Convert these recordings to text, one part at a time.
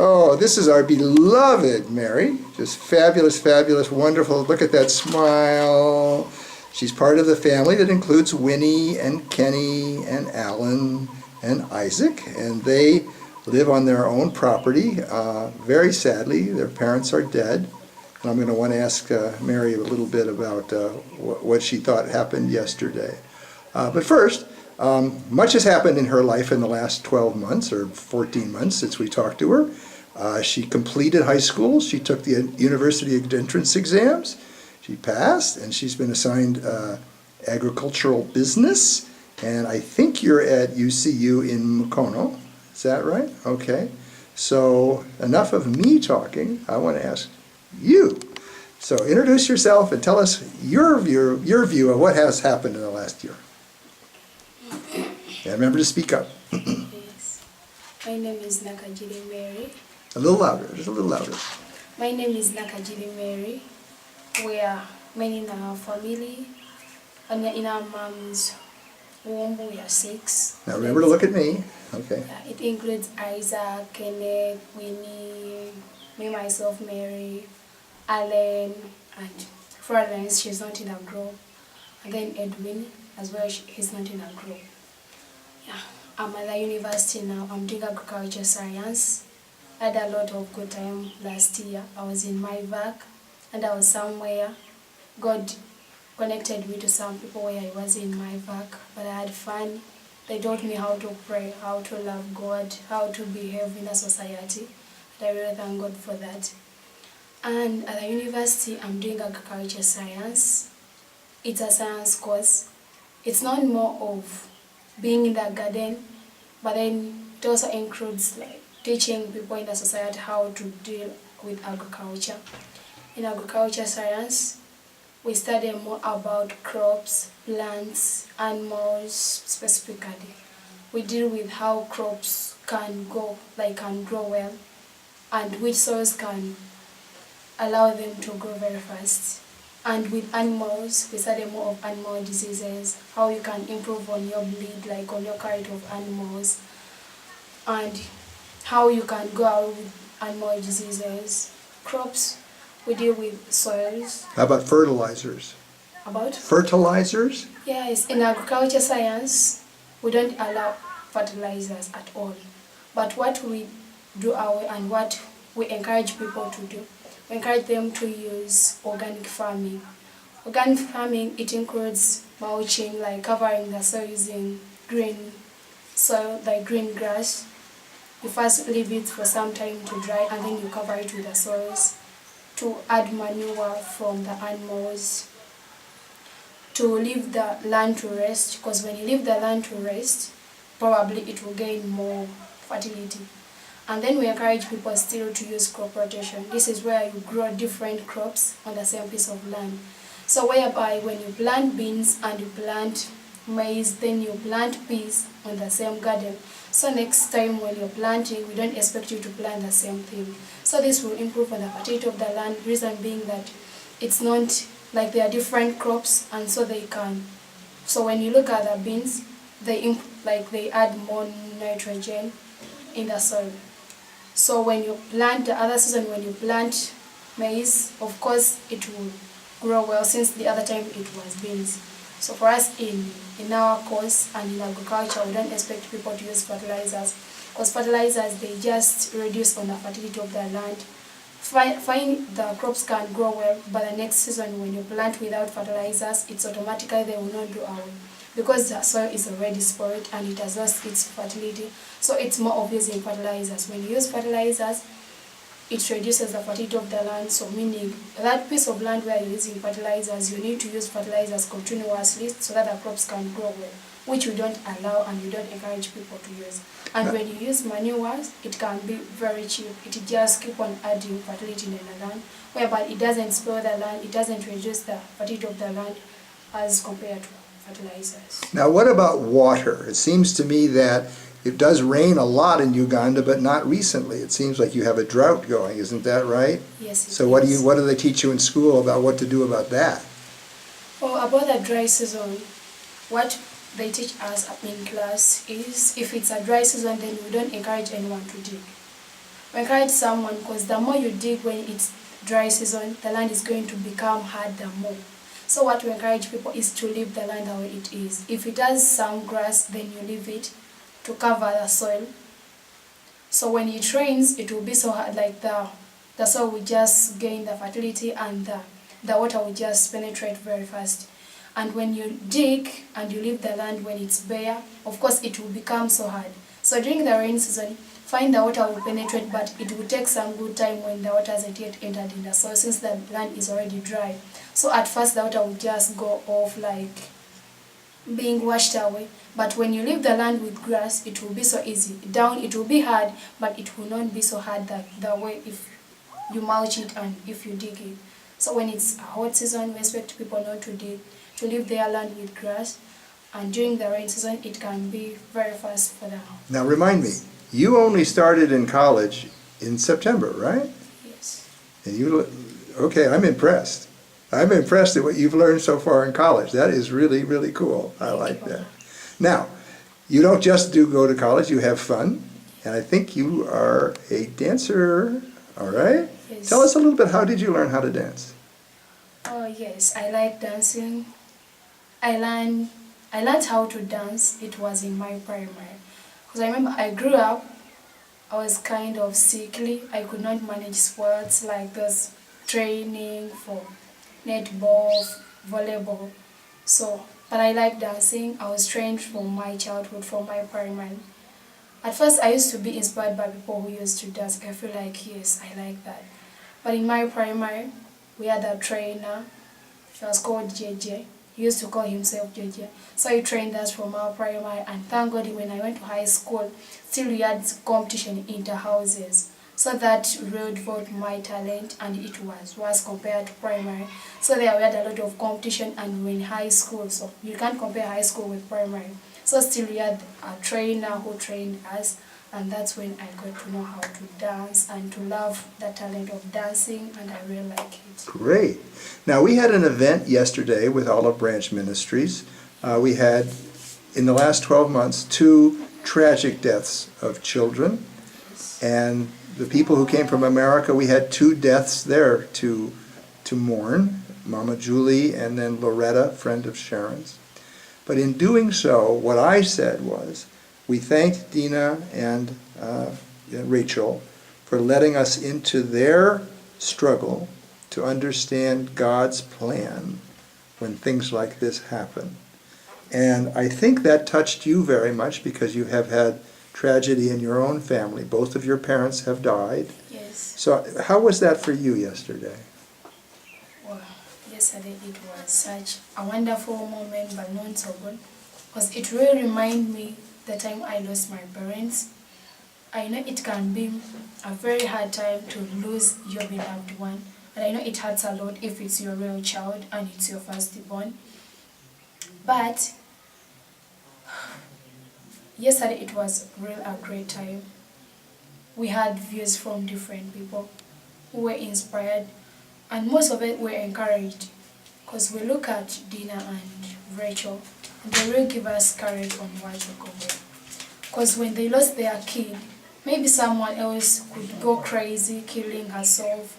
Oh, this is our beloved Mary. Just fabulous, fabulous, wonderful. Look at that smile. She's part of the family that includes Winnie and Kenny and Alan and Isaac, and they live on their own property. Very sadly, their parents are dead. And I'm going to want to ask Mary a little bit about what she thought happened yesterday. But first, much has happened in her life in the last 12 months or 14 months since we talked to her. She completed high school. She took the university entrance exams. She passed, and she's been assigned agricultural business. And I think you're at UCU in Mukono. Is that right? Okay. So enough of me talking. I want to ask you. So introduce yourself and tell us your view of what has happened in the last year. And remember to speak up. Yes. My name is Nakajiri Mary. A little louder, just a little louder. My name is Nakajiri Mary. We are many in our family, and in our mom's womb we are 6. Now remember to look at me. Okay. Yeah, it includes Isaac, Kenneth, Winnie, me, myself, Mary, Alan, and Florence, she's not in a group. And then Edwin, as well, he's not in a group. Yeah, I'm at the university now. I'm doing agriculture science. I had a lot of good time last year. I was in my vac, and I was somewhere. God connected me to some people where I was in my vac, but I had fun. They taught me how to pray, how to love God, how to behave in a society. And I really thank God for that. And at the university, I'm doing agriculture science. It's a science course. It's not more of being in the garden, but then it also includes like teaching people in the society how to deal with agriculture. In agriculture science, we study more about crops, plants, animals specifically. We deal with how crops can grow well, and which soils can allow them to grow very fast. And with animals, we study more of animal diseases, how you can improve on your breed, like on your kind of animals, and how you can go out with animal diseases. Crops, we deal with soils. How about fertilizers? About? Fertilizers? Yes, in agriculture science, we don't allow fertilizers at all. But what we do and what we encourage people to do, we encourage them to use organic farming. Organic farming, it includes mulching, like covering the soil using green soil, like green grass. You first leave it for some time to dry, and then you cover it with the soils to add manure from the animals, to leave the land to rest, because when you leave the land to rest, probably it will gain more fertility. And then we encourage people still to use crop rotation. This is where you grow different crops on the same piece of land. So whereby when you plant beans and you plant maize, then you plant peas on the same garden. So next time when you're planting, we don't expect you to plant the same thing. So this will improve on the fertility of the land, reason being that it's not like they are different crops, and so they can. So when you look at the beans, they add more nitrogen in the soil. So when you plant the other season, when you plant maize, of course it will grow well, since the other time it was beans. So for us in our course and in agriculture, we don't expect people to use fertilizers, because fertilizers, they just reduce on the fertility of the land. Fine, the crops can grow well, but the next season when you plant without fertilizers, it's automatically they will not do well, because the soil is already spoiled and it has lost its fertility. So it's more of using fertilizers. When you use fertilizers, it reduces the fertility of the land. So meaning that piece of land where you're using fertilizers, you need to use fertilizers continuously so that the crops can grow well, which we don't allow and we don't encourage people to use. And when you use manures, it can be very cheap. It just keep on adding fertility in the land, whereby it doesn't spoil the land, it doesn't reduce the fertility of the land as compared to fertilizers. Now what about water? It seems to me that it does rain a lot in Uganda, but not recently. It seems like you have a drought going, isn't that right? Yes. So what do they teach you in school about what to do about that? Well, about the dry season, what they teach us in class is if it's a dry season, then we don't encourage anyone to dig. We encourage someone because the more you dig when it's dry season, the land is going to become harder more. So what we encourage people is to leave the land the way it is. If it has some grass, then you leave it to cover the soil. So when it rains, it will be so hard, like the soil will just gain the fertility and the water will just penetrate very fast. And when you dig and you leave the land when it's bare, of course it will become so hard. So during the rain season, find the water will penetrate, but it will take some good time when the water hasn't yet entered in the soil, since the land is already dry. So at first the water will just go off, like being washed away. But when you leave the land with grass, it will be so easy. Down it will be hard, but it will not be so hard the way if you mulch it and if you dig it. So when it's a hot season, we expect people not to dig, to leave their land with grass. And during the rain season, it can be very fast for them. Now remind me, you only started in college in September, right? Yes. And okay, I'm impressed. I'm impressed at what you've learned so far in college. That is really, really cool. I like that. Now, you don't just go to college, you have fun. And I think you are a dancer, all right? Yes. Tell us a little bit, how did you learn how to dance? Oh yes, I like dancing. I learned how to dance. It was in my primary. Because I remember I grew up, I was kind of sickly. I could not manage sports like this, training for netball, volleyball. So, but I like dancing. I was trained from my childhood, from my primary. At first, I used to be inspired by people who used to dance. I feel like, yes, I like that. But in my primary, we had a trainer. He was called JJ. He used to call himself JJ. So he trained us from our primary, and thank God when I went to high school, still we had competition inter-houses. So that really developed my talent, and it was worse compared to primary. So there we had a lot of competition, and we were in high school, so you can't compare high school with primary. So still we had a trainer who trained us, and that's when I got to know how to dance and to love the talent of dancing, and I really like it. Great. Now, we had an event yesterday with Olive Branch Ministries. We had, in the last 12 months, 2 tragic deaths of children. And the people who came from America, we had 2 deaths there to mourn, Mama Julie and then Loretta, friend of Sharon's. But in doing so, what I said was, we thanked Dina and Rachel for letting us into their struggle to understand God's plan when things like this happen. And I think that touched you very much because you have had tragedy in your own family. Both of your parents have died. Yes. So how was that for you yesterday? Well, yesterday it was such a wonderful moment, but not so good. Because it really reminded me the time I lost my parents. I know it can be a very hard time to lose your beloved one, and I know it hurts a lot if it's your real child and it's your firstborn. But yesterday it was really a great time. We had views from different people who were inspired, and most of it were encouraged, because we look at Dina and Rachel, and they really give us courage on what to go with. Because when they lost their kid, maybe someone else could go crazy, killing herself,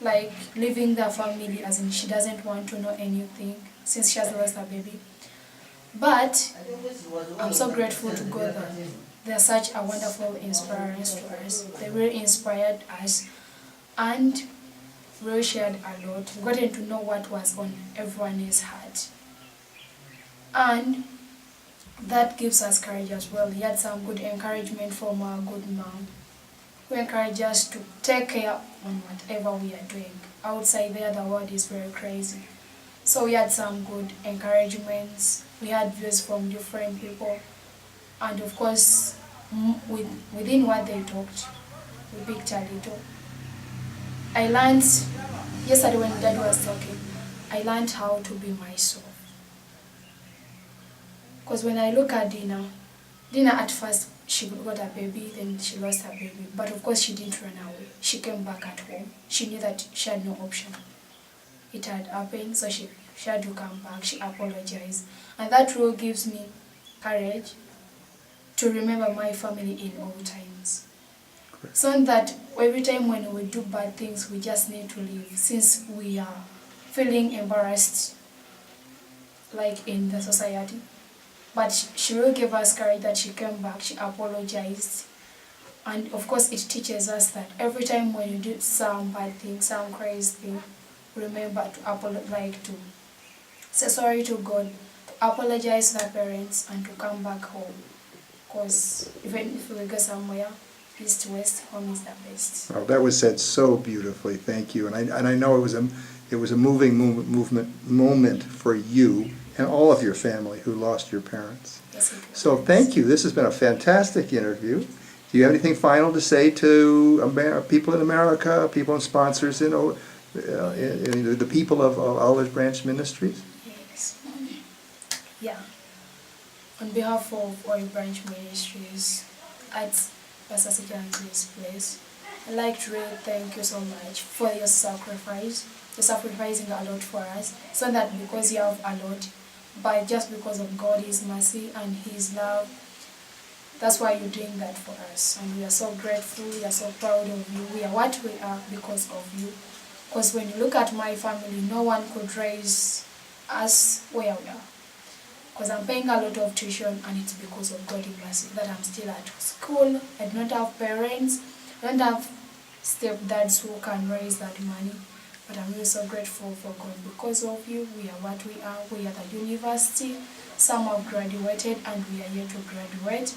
like leaving the family, as in she doesn't want to know anything since she has lost her baby. But I'm so grateful to God that they're such a wonderful inspiration to us. They really inspired us and really shared a lot. We got to know what was on everyone's heart. And that gives us courage as well. We had some good encouragement from our good mom, who encouraged us to take care on whatever we are doing. Outside there, the world is very crazy. So we had some good encouragements. We had views from different people. And of course, within what they talked, we picked a little. I learned, yesterday when Dad was talking, I learned how to be myself. Because when I look at Dina at first, she got a baby, then she lost her baby. But of course, she didn't run away. She came back at home. She knew that she had no option. It had happened, so she had to come back. She apologized. And that really gives me courage to remember my family in all times. Correct. So that every time when we do bad things, we just need to leave since we are feeling embarrassed, like in the society. But she will give us courage that she came back, she apologized. And of course, it teaches us that every time when you do some bad thing, some crazy thing, remember to to say sorry to God, to apologize to our parents, and to come back home. Because even if we go somewhere, east to west, home is the best. Oh, that was said so beautifully. Thank you. And I know it was a moving moment for you and all of your family who lost your parents. Yes, it So was. thank you. This has been a fantastic interview. Do you have anything final to say to people in America, people and sponsors the people of Olive Branch Ministries? Yes. Yeah. On behalf of Olive Branch Ministries at Pastor Sijanzi's place, I'd like to really thank you so much for your sacrifice. You're sacrificing a lot for us. It's not that because you have a lot, but just because of God's mercy and His love. That's why you're doing that for us. And we are so grateful, we are so proud of you. We are what we are because of you. Because when you look at my family, no one could raise us where we are. Because I'm paying a lot of tuition, and it's because of God's mercy that I'm still at school. I do not have parents, I don't have stepdads who can raise that money. But I'm really so grateful for God. Because of you, we are what we are. We are at the university. Some have graduated, and we are yet to graduate.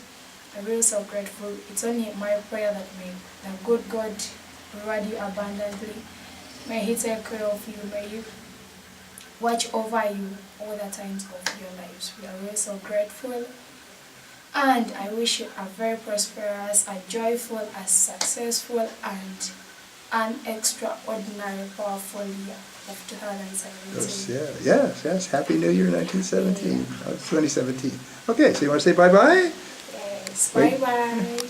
I'm really so grateful. It's only my prayer that may the good God reward you abundantly. May He take care of you. May He watch over you all the times of your lives. We are really so grateful. And I wish you a very prosperous, a joyful, a successful, and an extraordinary, powerful year of 2017. Yes. Happy New Year 2017. Okay, so you want to say bye-bye? Yes, Wait. bye-bye.